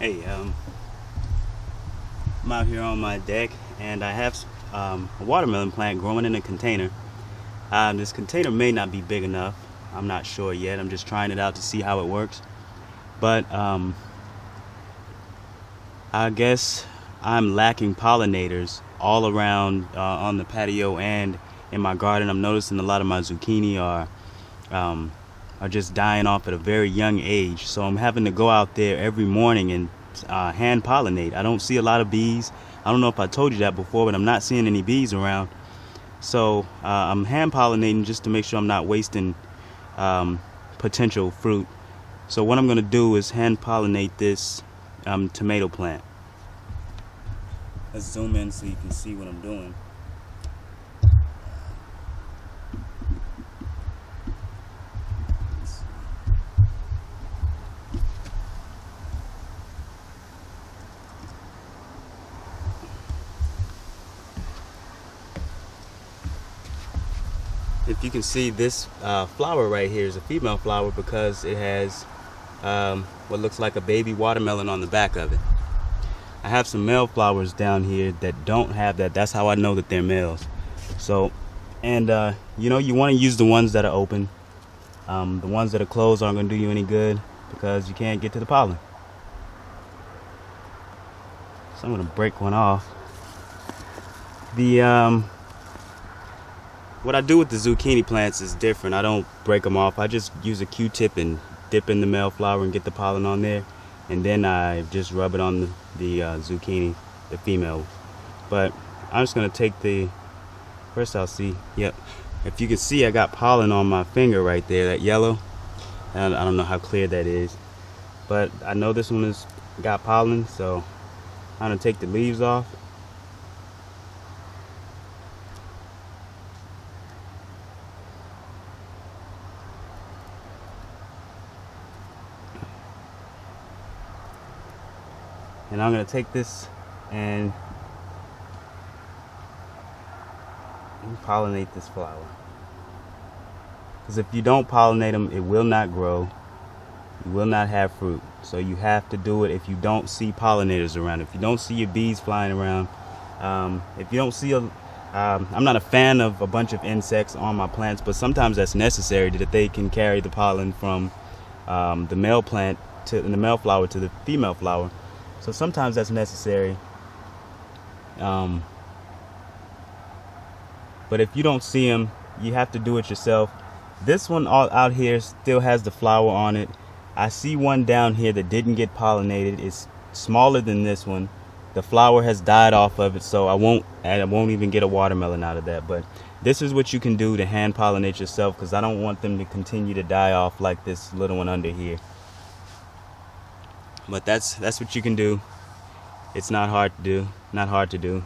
Hey, I'm out here on my deck and I have a watermelon plant growing in a container. This container may not be big enough. I'm not sure yet. I'm just trying it out to see how it works. But I guess I'm lacking pollinators all around on the patio and in my garden. I'm noticing a lot of my zucchini are just dying off at a very young age. So I'm having to go out there every morning and hand pollinate. I don't see a lot of bees. I don't know if I told you that before, but I'm not seeing any bees around. So I'm hand pollinating just to make sure I'm not wasting potential fruit. So what I'm going to do is hand pollinate this tomato plant. Let's zoom in so you can see what I'm doing. If you can see, this flower right here is a female flower because it has what looks like a baby watermelon on the back of it. I have some male flowers down here that don't have that. That's how I know that they're males. So, and you want to use the ones that are open. The ones that are closed aren't going to do you any good because you can't get to the pollen. So I'm going to break one off. What I do with the zucchini plants is different. I don't break them off. I just use a Q-tip and dip in the male flower and get the pollen on there. And then I just rub it on the zucchini, the female. But I'm just going to take first I'll see, yep. If you can see, I got pollen on my finger right there, that yellow. And I don't know how clear that is. But I know this one has got pollen, so I'm going to take the leaves off. And I'm going to take this and pollinate this flower. Because if you don't pollinate them, it will not grow. You will not have fruit. So you have to do it if you don't see pollinators around. If you don't see your bees flying around. If you don't see I'm not a fan of a bunch of insects on my plants, but sometimes that's necessary that they can carry the pollen from the male plant to the male flower to the female flower. So sometimes that's necessary. But if you don't see them, you have to do it yourself. This one out here still has the flower on it. I see one down here that didn't get pollinated. It's smaller than this one. The flower has died off of it, so I won't even get a watermelon out of that. But this is what you can do to hand pollinate yourself, because I don't want them to continue to die off like this little one under here. But that's what you can do. It's not hard to do.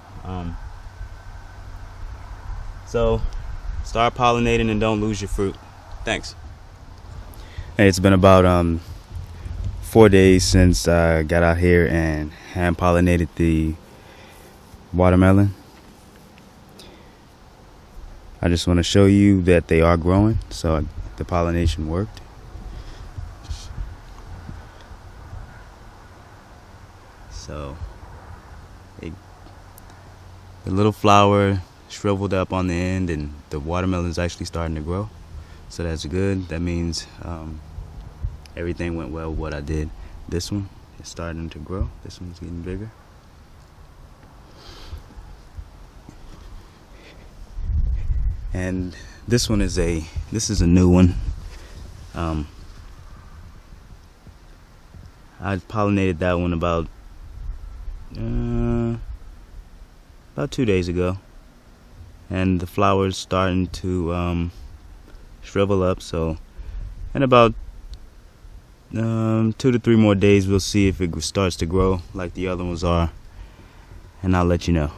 So start pollinating and don't lose your fruit. Thanks. Hey, it's been about 4 days since I got out here and hand pollinated the watermelon. I just want to show you that they are growing, so the pollination worked. So the little flower shriveled up on the end, and the watermelon is actually starting to grow. So that's good. That means everything went well with what I did. This one is starting to grow. This one's getting bigger. And this one is a new one. I pollinated that one about 2 days ago, and the flower's starting to shrivel up. So in about 2 to 3 more days, we'll see if it starts to grow like the other ones are, and I'll let you know.